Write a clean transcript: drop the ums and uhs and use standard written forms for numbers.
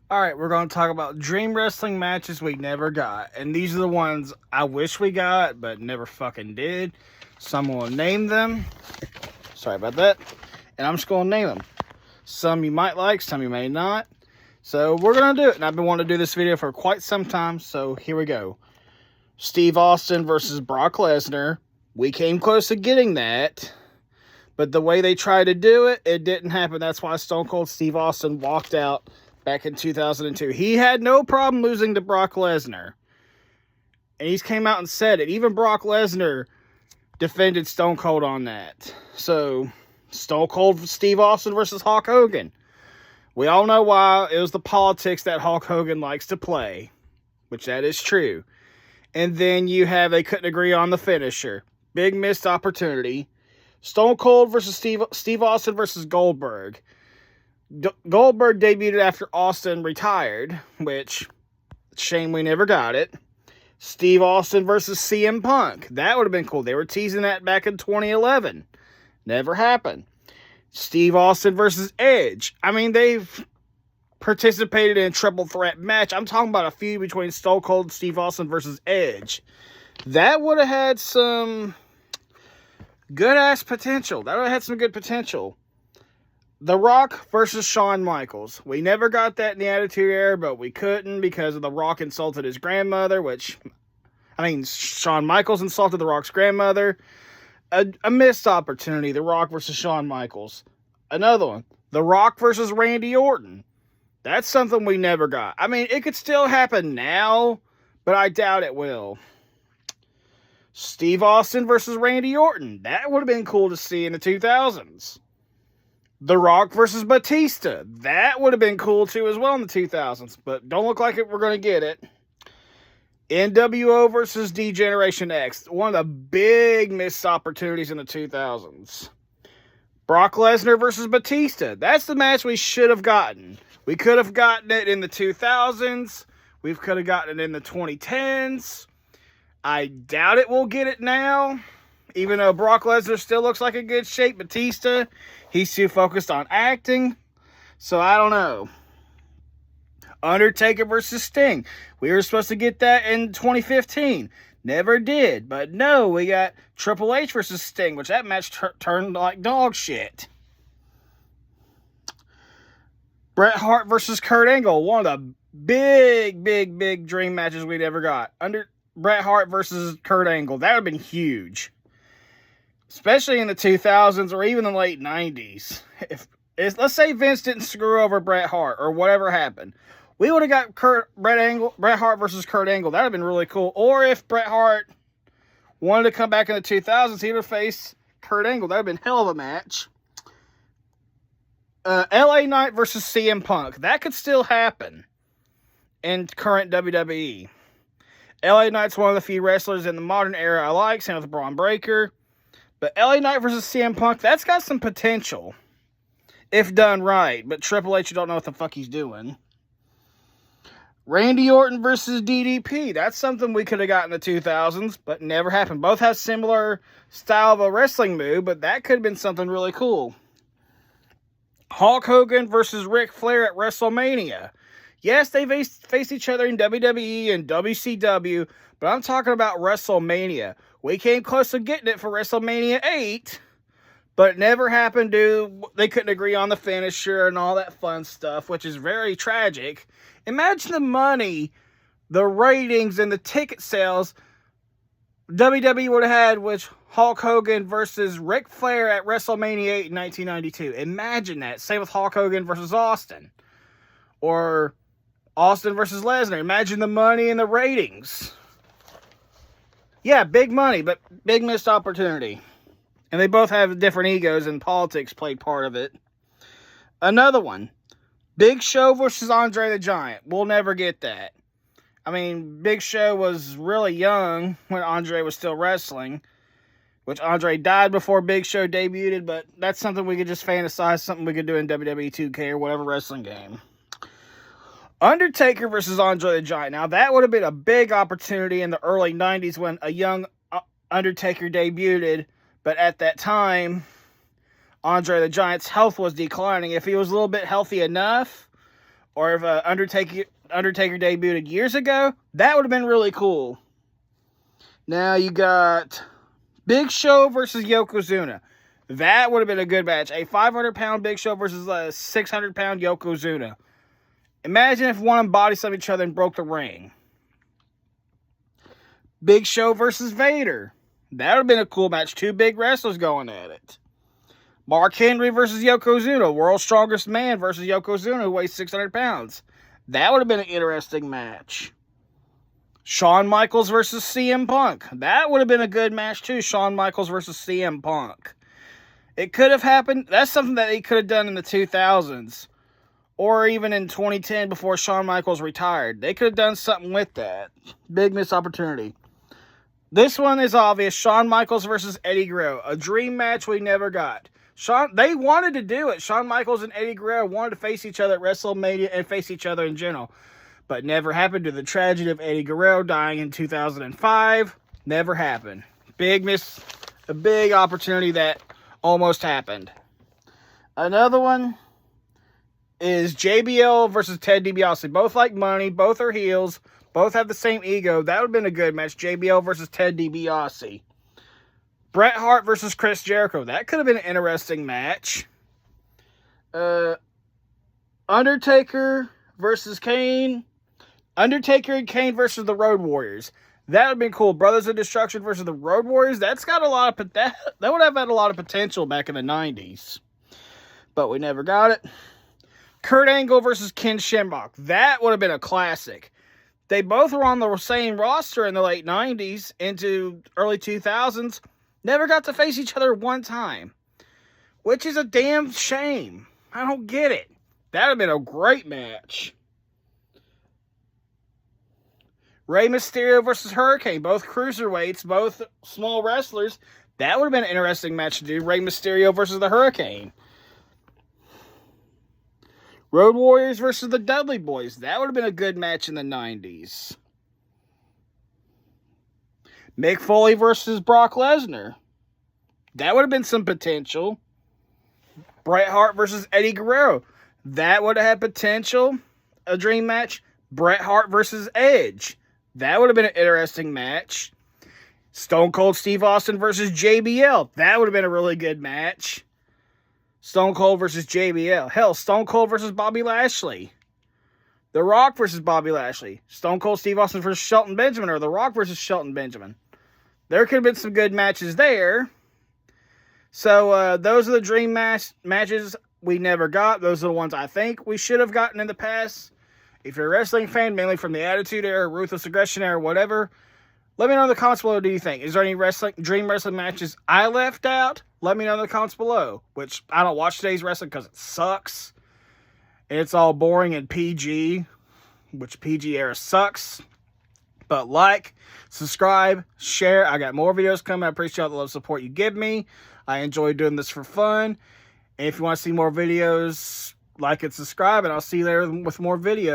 Alright, we're going to talk about dream wrestling matches we never got. And these are the ones I wish we got, but never fucking did. Someone will name them. Sorry about that. And I'm just going to name them. Some you might like, some you may not. So we're going to do it. And I've been wanting to do this video for quite some time, so here we go. Steve Austin versus Brock Lesnar. We came close to getting that. But the way they tried to do it, it didn't happen. That's why Stone Cold Steve Austin walked out back in 2002. He had no problem losing to Brock Lesnar. And he's came out and said it. Even Brock Lesnar defended Stone Cold on that. So, Stone Cold Steve Austin versus Hulk Hogan. We all know why. It was the politics that Hulk Hogan likes to play. Which that is true. And then you have, they couldn't agree on the finisher. Big missed opportunity. Stone Cold versus Steve Austin versus Goldberg. Goldberg debuted after Austin retired, which, shame we never got it. Steve Austin versus CM Punk. That would have been cool. They were teasing that back in 2011. Never happened. Steve Austin versus Edge. I mean, they've participated in a triple threat match. I'm talking about a feud between Stone Cold and Steve Austin versus Edge. That would have had some good-ass potential. That would have had some good potential. The Rock versus Shawn Michaels. We never got that in the Attitude Era, but we couldn't because of The Rock insulted his grandmother, Shawn Michaels insulted The Rock's grandmother. A missed opportunity, The Rock versus Shawn Michaels. Another one, The Rock versus Randy Orton. That's something we never got. I mean, it could still happen now, but I doubt it will. Steve Austin versus Randy Orton. That would have been cool to see in the 2000s. The Rock versus Batista. That would have been cool too as well in the 2000s. But don't look like we're going to get it. NWO versus D-Generation X. One of the big missed opportunities in the 2000s. Brock Lesnar versus Batista. That's the match we should have gotten. We could have gotten it in the 2000s. We could have gotten it in the 2010s. I doubt it we'll get it now. Even though Brock Lesnar still looks like a good shape, Batista, he's too focused on acting. So, I don't know. Undertaker versus Sting. We were supposed to get that in 2015. Never did. But no, we got Triple H versus Sting, which that match turned like dog shit. Bret Hart versus Kurt Angle. One of the big dream matches we'd ever got. Bret Hart versus Kurt Angle. That would have been huge. Especially in the 2000s or even the late 90s. Let's say Vince didn't screw over Bret Hart or whatever happened. We would have got Bret Hart versus Kurt Angle. That would have been really cool. Or if Bret Hart wanted to come back in the 2000s, he would have faced Kurt Angle. That would have been hell of a match. LA Knight versus CM Punk. That could still happen in current WWE. LA Knight's one of the few wrestlers in the modern era I like, same with Braun Breaker. But LA Knight versus CM Punk, that's got some potential. If done right. But Triple H, you don't know what the fuck he's doing. Randy Orton versus DDP. That's something we could have got in the 2000s, but never happened. Both have similar style of a wrestling move, but that could have been something really cool. Hulk Hogan versus Ric Flair at WrestleMania. Yes, they faced each other in WWE and WCW, but I'm talking about WrestleMania. We came close to getting it for WrestleMania 8, but it never happened they couldn't agree on the finisher and all that fun stuff, which is very tragic. Imagine the money, the ratings, and the ticket sales WWE would have had with Hulk Hogan versus Ric Flair at WrestleMania 8 in 1992. Imagine that. Same with Hulk Hogan versus Austin. Or Austin versus Lesnar. Imagine the money and the ratings. Yeah, big money, but big missed opportunity. And they both have different egos, and politics played part of it. Another one. Big Show versus Andre the Giant. We'll never get that. I mean, Big Show was really young when Andre was still wrestling. Which Andre died before Big Show debuted, but that's something we could just fantasize, something we could do in WWE 2K or whatever wrestling game. Undertaker versus Andre the Giant. Now, that would have been a big opportunity in the early 90s when a young Undertaker debuted, but at that time, Andre the Giant's health was declining. If he was a little bit healthy enough, or if Undertaker debuted years ago, that would have been really cool. Now you got Big Show versus Yokozuna. That would have been a good match. A 500-pound Big Show versus a 600-pound Yokozuna. Imagine if one of them body slammed each other and broke the ring. Big Show versus Vader. That would have been a cool match. Two big wrestlers going at it. Mark Henry versus Yokozuna. World's Strongest Man versus Yokozuna, who weighs 600 pounds. That would have been an interesting match. Shawn Michaels versus CM Punk. That would have been a good match too. Shawn Michaels versus CM Punk. It could have happened. That's something that he could have done in the 2000s. Or even in 2010 before Shawn Michaels retired. They could have done something with that. Big missed opportunity. This one is obvious. Shawn Michaels versus Eddie Guerrero. A dream match we never got. They wanted to do it. Shawn Michaels and Eddie Guerrero wanted to face each other at WrestleMania and face each other in general. But never happened due to the tragedy of Eddie Guerrero dying in 2005. Never happened. Big miss. A big opportunity that almost happened. Another one is JBL versus Ted DiBiase. Both like money. Both are heels. Both have the same ego. That would have been a good match. JBL versus Ted DiBiase. Bret Hart versus Chris Jericho. That could have been an interesting match. Undertaker versus Kane. Undertaker and Kane versus the Road Warriors. That would have been cool. Brothers of Destruction versus the Road Warriors. That's got a lot of that would have had a lot of potential back in the 90s. But we never got it. Kurt Angle versus Ken Shamrock. That would have been a classic. They both were on the same roster in the late 90s into early 2000s. Never got to face each other one time. Which is a damn shame. I don't get it. That would have been a great match. Rey Mysterio versus Hurricane. Both cruiserweights, both small wrestlers. That would have been an interesting match to do. Rey Mysterio versus the Hurricane. Road Warriors versus the Dudley Boys. That would have been a good match in the 90s. Mick Foley versus Brock Lesnar. That would have been some potential. Bret Hart versus Eddie Guerrero. That would have had potential. A dream match. Bret Hart versus Edge. That would have been an interesting match. Stone Cold Steve Austin versus JBL. That would have been a really good match. Stone Cold versus JBL. Hell, Stone Cold versus Bobby Lashley. The Rock versus Bobby Lashley. Stone Cold Steve Austin versus Shelton Benjamin, or The Rock versus Shelton Benjamin. There could have been some good matches there. So, those are the dream matches we never got. Those are the ones I think we should have gotten in the past. If you're a wrestling fan, mainly from the Attitude Era, Ruthless Aggression Era, whatever, let me know in the comments below, what do you think? Is there any dream wrestling matches I left out? Let me know in the comments below. Which, I don't watch today's wrestling because it sucks. And it's all boring and PG. Which PG era sucks. But like, subscribe, share. I got more videos coming. I appreciate all the love support you give me. I enjoy doing this for fun. And if you want to see more videos, like and subscribe. And I'll see you there with more videos.